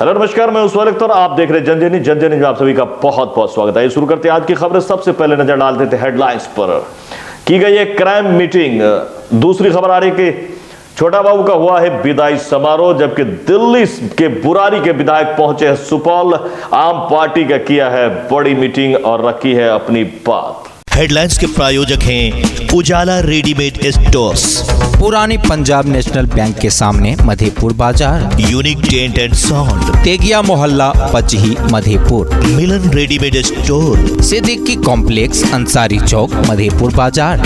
Hello नमस्कार, मैं उस्मान अख्तर, आप देख रहे हैं जनजनी में आप सभी का बहुत बहुत स्वागत है। शुरू करते हैं आज की खबरें। सबसे पहले नजर डाल देते हैं हेडलाइंस पर। की गई है क्राइम मीटिंग। दूसरी खबर आ रही है कि छोटा बाबू का हुआ है विदाई समारोह, जबकि दिल्ली के बुरारी के विधायक पहुंचे हैं सुपौल। आम पार्टी का किया है बड़ी मीटिंग और रखी है अपनी बात। हेडलाइंस के प्रायोजक हैं उजाला रेडीमेड स्टोर्स, पुरानी पंजाब नेशनल बैंक के सामने मधेपुर बाजार, unique tent and sound, Tegiya मोहल्ला Pachahi Madhepur, Milan readymade store, Siddiqui complex Ansari चौक मधेपुर बाजार,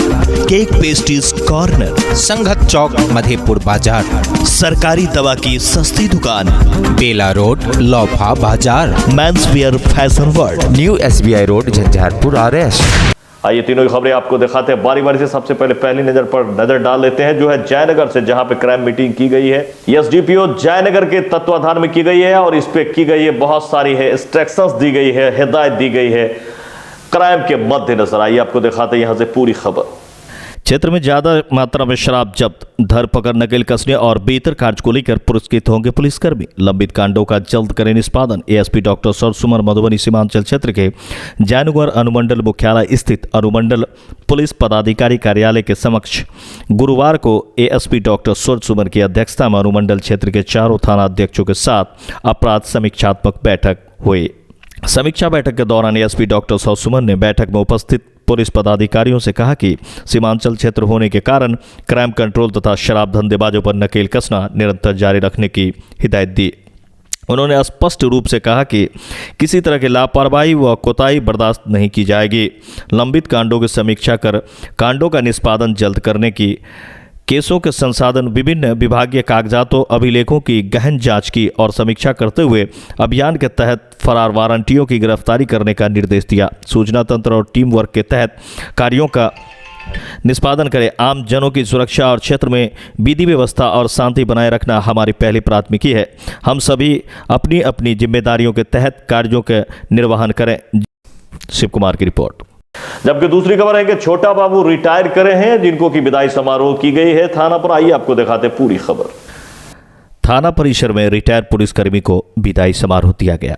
केक पेस्ट्रीज कॉर्नर, संघत चौक मधेपुर बाजार, सरकारी दवा की सस्ती दुकान, बेला रोड लोफा बाजार, men's wear fashion world, new SBI road Jhanjharpur RS। आइए तीनों की खबरें आपको दिखाते हैं बारी बारी से। सबसे पहले पहली नजर पर नजर डाल लेते हैं जो है जयनगर से, जहां पे क्राइम मीटिंग की गई है। एसडीपीओ जयनगर के तत्वाधान में की गई है और इस पे की गई है बहुत सारी है इंस्ट्रक्शंस दी गई है, हिदायत दी गई है क्राइम के मद्देनजर। आइए आपको दिखाते हैं यहां से पूरी खबर। क्षेत्र में ज्यादा मात्रा में शराब जब्त, धरपकड़, नकेल कसने और बेहतर कार्य को लेकर पुरस्कृत होंगे पुलिसकर्मी। लंबित कांडों का जल्द करें निष्पादन। एएसपी डॉक्टर सरसुमन मधुबनी सीमांचल क्षेत्र के जयनगर अनुमंडल मुख्यालय स्थित अनुमंडल पुलिस पदाधिकारी कार्यालय के समक्ष गुरुवार को एएसपी डॉक्टर सरसुमन की अध्यक्षता में अनुमंडल क्षेत्र के चारों थाना अध्यक्षों के साथ अपराध समीक्षात्मक बैठक हुई। समीक्षा बैठक के दौरान एएसपी डॉक्टर सरसुमन ने बैठक में उपस्थित पुलिस पदाधिकारियों से कहा कि सीमांचल क्षेत्र होने के कारण क्राइम कंट्रोल तथा शराब धंधेबाजों पर नकेल कसना निरंतर जारी रखने की हिदायत दी। उन्होंने स्पष्ट रूप से कहा कि किसी तरह की लापरवाही व कोताही बर्दाश्त नहीं की जाएगी। लंबित कांडों की समीक्षा कर कांडों का निष्पादन जल्द करने की, केसों के संसाधन, विभिन्न विभागीय कागजातों, अभिलेखों की गहन जांच की और समीक्षा करते हुए अभियान के तहत फरार वारंटियों की गिरफ्तारी करने का निर्देश दिया। सूचना तंत्र और टीम वर्क के तहत कार्यों का निष्पादन करें। आम जनों की सुरक्षा और क्षेत्र में विधि व्यवस्था और शांति बनाए रखना हमारी पहली प्राथमिकता है। हम सभी अपनी अपनी जिम्मेदारियों के तहत कार्यों के निर्वहन करें। शिव कुमार की रिपोर्ट। जबकि दूसरी खबर है कि छोटा बाबू रिटायर करे हैं, जिनको की विदाई समारोह की गई है थाना पर। आइए आपको दिखाते हैं पूरी खबर। थाना परिसर में रिटायर पुलिसकर्मी को विदाई समारोह दिया गया।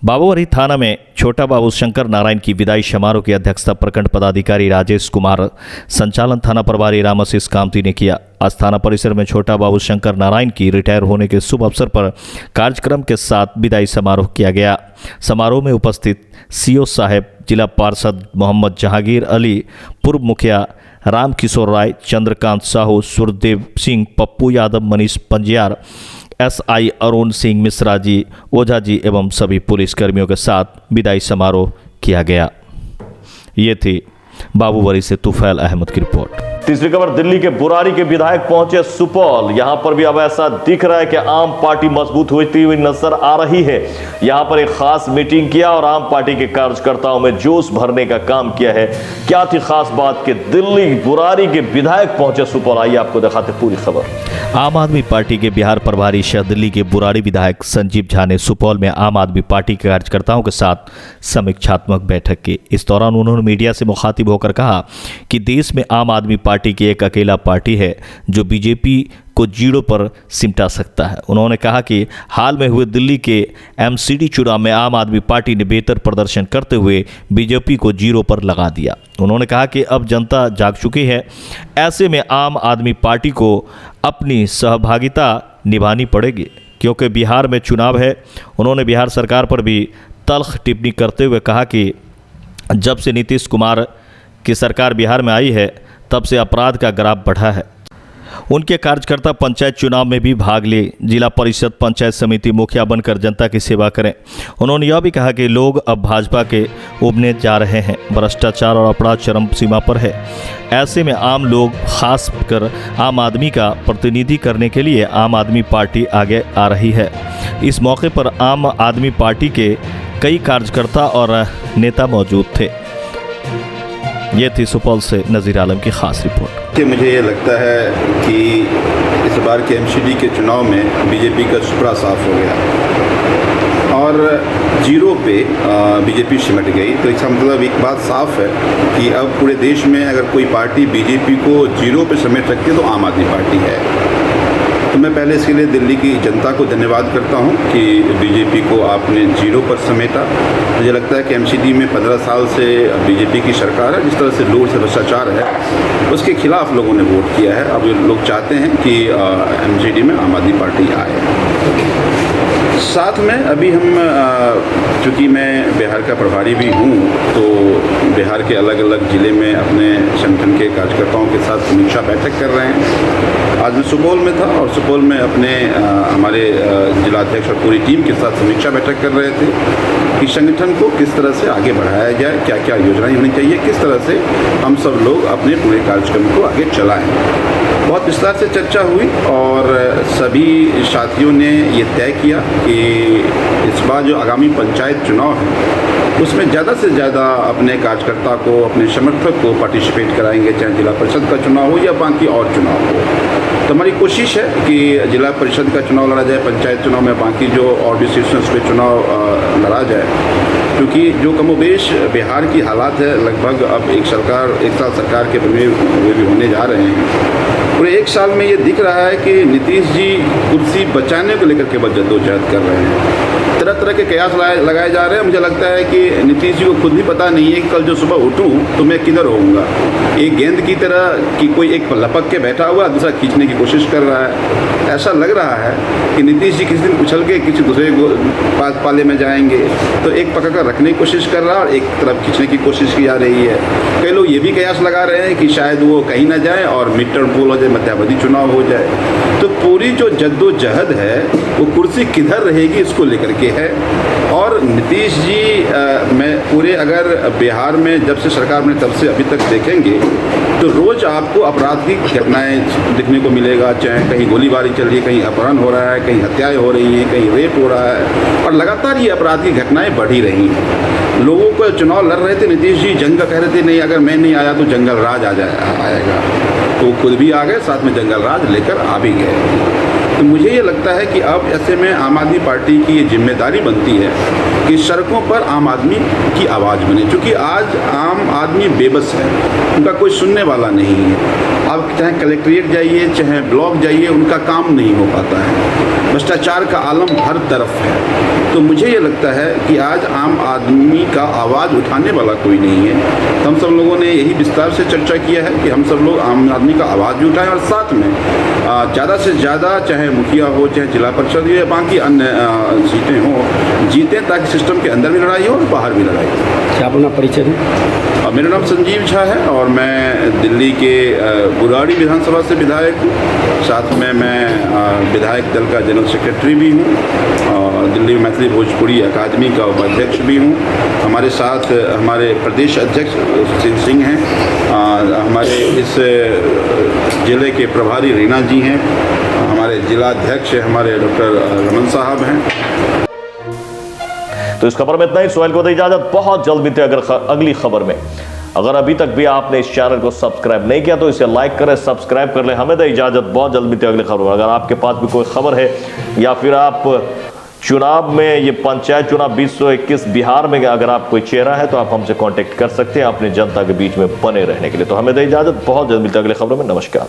बाबूवरी थाना में छोटा बाबू शंकर नारायण की विदाई समारोह की अध्यक्षता प्रखंड पदाधिकारी राजेश कुमार, संचालन थाना प्रभारी रामाशीष कामती ने किया। आज थाना परिसर में छोटा बाबू शंकर नारायण की रिटायर होने के शुभ अवसर पर कार्यक्रम के साथ विदाई समारोह किया गया। समारोह में उपस्थित सीओ साहेब, जिला पार्षद मोहम्मद जहांगीर अली, पूर्व मुखिया राम किशोर राय, चंद्रकांत साहू, सुरदेव सिंह, पप्पू यादव, मनीष पंजियार, SI अरुण सिंह मिश्रा जी, ओझा जी एवं सभी पुलिसकर्मियों के साथ विदाई समारोह किया गया। ये थी बाबूवरी से तुफैल अहमद की रिपोर्ट। तीसरी खबर, दिल्ली के बुरारी के विधायक पहुंचे सुपौल। यहां पर भी अब ऐसा दिख रहा है कि आम पार्टी मजबूत होती हुई नजर आ रही है। यहां पर एक खास मीटिंग किया और आम पार्टी के कार्यकर्ताओं में जोश भरने का काम किया है। क्या थी खास बात कि दिल्ली बुरारी के विधायक पहुंचे सुपौल। आइए आपको दिखाते पूरी खबर। आम आदमी पार्टी के बिहार प्रभारी शहर दिल्ली के बुराड़ी विधायक संजीव झा ने सुपौल में आम आदमी पार्टी के कार्यकर्ताओं के साथ समीक्षात्मक बैठक की। इस दौरान उन्होंने मीडिया से मुखातिब होकर कहा कि देश में आम आदमी पार्टी की एक अकेला पार्टी है जो बीजेपी को जीरो पर सिमटा सकता है। उन्होंने कहा कि हाल में हुए दिल्ली के MCD चुनाव में आम आदमी पार्टी ने बेहतर प्रदर्शन करते हुए बीजेपी को जीरो पर लगा दिया। उन्होंने कहा कि अब जनता जाग चुकी है, ऐसे में आम आदमी पार्टी को अपनी सहभागिता निभानी पड़ेगी क्योंकि बिहार में चुनाव है। उन्होंने बिहार सरकार पर भी तल्ख टिप्पणी करते हुए कहा कि जब से नीतीश कुमार की सरकार बिहार में आई है तब से अपराध का ग्राफ बढ़ा है। उनके कार्यकर्ता पंचायत चुनाव में भी भाग लिए, जिला परिषद, पंचायत समिति मुखिया बनकर जनता की सेवा करें। उन्होंने यह भी कहा कि लोग अब भाजपा के उबने जा रहे हैं, भ्रष्टाचार और अपराध चरम सीमा पर है। ऐसे में आम लोग, खासकर आम आदमी का प्रतिनिधि करने के लिए आम आदमी पार्टी आगे आ रही है। इस मौके पर आम आदमी पार्टी के कई कार्यकर्ता और नेता मौजूद थे। ये थी सुपौल से नज़ीर आलम की खास रिपोर्ट। कि मुझे ये लगता है कि इस बार के MCD के चुनाव में बीजेपी का सुपड़ा साफ हो गया और जीरो पे बीजेपी सिमट गई। तो इसका मतलब एक बात साफ है कि अब पूरे देश में अगर कोई पार्टी बीजेपी को जीरो पे समेट सकती है तो आम आदमी पार्टी है। तो मैं पहले इसके लिए दिल्ली की जनता को धन्यवाद करता हूँ कि बीजेपी को आपने 0 पर समेटा। मुझे लगता है कि एमसीडी में 15 साल से बीजेपी की सरकार है, जिस तरह से लूट से भ्रष्टाचार है उसके खिलाफ लोगों ने वोट किया है। अब लोग चाहते हैं कि एमसीडी में आम आदमी पार्टी आए। साथ में अभी हम चूँकि मैं बिहार का प्रभारी भी हूँ, तो बिहार के अलग अलग ज़िले में अपने संगठन के कार्यकर्ताओं के साथ समीक्षा बैठक कर रहे हैं। आज मैं सुपौल में था और सुपौल में अपने हमारे जिलाध्यक्ष और पूरी टीम के साथ समीक्षा बैठक कर रहे थे कि संगठन को किस तरह से आगे बढ़ाया जाए, क्या क्या योजनाएं होनी चाहिए, किस तरह से हम सब लोग अपने पूरे कार्यक्रम को आगे चलाएं। बहुत विस्तार से चर्चा हुई और सभी साथियों ने ये तय किया कि इस बार जो आगामी पंचायत चुनाव है उसमें ज़्यादा से ज़्यादा अपने कार्यकर्ता को, अपने समर्थक को पार्टिसिपेट कराएंगे, चाहे जिला परिषद का चुनाव हो या बाकी और चुनाव हो। तो हमारी कोशिश है कि जिला परिषद का चुनाव लड़ा जाए, पंचायत चुनाव में बाकी जो और भी सेशंस पे चुनाव लड़ा जाए, क्योंकि जो कमोबेश बिहार की हालात है, लगभग अब एक साल सरकार के हुए भी होने जा रहे हैं। पूरे एक साल में ये दिख रहा है कि नीतीश जी कुर्सी बचाने को लेकर केवल जद्दोजहद कर रहे हैं। तरह तरह के कयास लगाए जा रहे हैं। मुझे लगता है कि नीतीश जी को खुद भी पता नहीं है कि कल जो सुबह उठूं तो मैं किधर होऊंगा। एक गेंद की तरह कि कोई एक लपक के बैठा हुआ, दूसरा खींचने की कोशिश कर रहा है। ऐसा लग रहा है कि नीतीश जी किसी दिन उछल के किसी दूसरे पाले में जाएंगे, तो एक पकड़ कर रखने की कोशिश कर रहा है और एक तरफ खींचने की कोशिश की जा रही है। कई लोग ये भी कयास लगा रहे हैं कि शायद वो कहीं ना जाए और मिड टर्म पोल हो जाए, मध्यावधि चुनाव हो जाए। तो पूरी जो जद्दोजहद है वो कुर्सी किधर रहेगी इसको लेकर के है। और नीतीश जी मैं पूरे अगर बिहार में जब से सरकार में तब से अभी तक देखेंगे तो रोज़ आपको आपराधिक घटनाएं दिखने को मिलेगा, चाहे कहीं गोलीबारी चल रही है, कहीं अपहरण हो रहा है, कहीं हत्याएं हो रही हैं, कहीं रेप हो रहा है और लगातार ये आपराधिक घटनाएं बढ़ ही रही हैं। लोगों को चुनाव लड़ रहे थे, नीतीश जी जंग का कह रहे थे, नहीं अगर मैं नहीं आया तो जंगल राज आएगा, तो वो खुद भी आ गए, साथ में जंगल राज लेकर आ भी गए। तो मुझे ये लगता है कि अब ऐसे में आम आदमी पार्टी की ये जिम्मेदारी बनती है कि सड़कों पर आम आदमी की आवाज़ बने, क्योंकि आज आम आदमी बेबस है, उनका कोई सुनने वाला नहीं है। आप चाहे कलेक्ट्रेट जाइए, चाहे ब्लॉक जाइए, उनका काम नहीं हो पाता है। भ्रष्टाचार का आलम हर तरफ है। तो मुझे ये लगता है कि आज आम आदमी का आवाज़ उठाने वाला कोई नहीं है। हम सब लोगों ने यही विस्तार से चर्चा किया है कि हम सब लोग आम आदमी का आवाज़ भी उठाएं और साथ में ज़्यादा से ज़्यादा चाहे मुखिया हो, चाहे जिला परिषद हो या बाकी अन्य सीटें हों, जीतें, ताकि सिस्टम के अंदर भी लड़ाई हो और बाहर भी लड़ाई हो। क्या अपना परिचय है? मेरा नाम संजीव झा है और मैं दिल्ली के बुराड़ी विधानसभा से विधायक हूँ। साथ में मैं विधायक दल का जनरल सेक्रेटरी भी हूँ, दिल्ली मैथिली भोजपुरी अकादमी का उपाध्यक्ष भी हूँ। हमारे साथ हमारे प्रदेश अध्यक्ष सुशील सिंह हैं, हमारे इस ज़िले के प्रभारी रीना जी हैं, हमारे जिलाध्यक्ष हमारे डॉक्टर रमन साहब हैं। तो इस खबर में इतना ही। सोहेल को दे इजाजत, बहुत जल्द मिलते हैं अगली खबर में। अगर अभी तक भी आपने इस चैनल को सब्सक्राइब नहीं किया तो इसे लाइक करें, सब्सक्राइब कर लें। हमें दे इजाजत, बहुत जल्द मिलते हैं अगली खबर में। अगर आपके पास भी कोई खबर है या फिर आप चुनाव में, ये पंचायत चुनाव 2021 बिहार में अगर आप कोई चेहरा है तो आप हमसे कांटेक्ट कर सकते हैं अपनी जनता के बीच में बने रहने के लिए। तो हमें दे इजाजत, बहुत जल्द मिलते हैं अगली खबरों में। नमस्कार।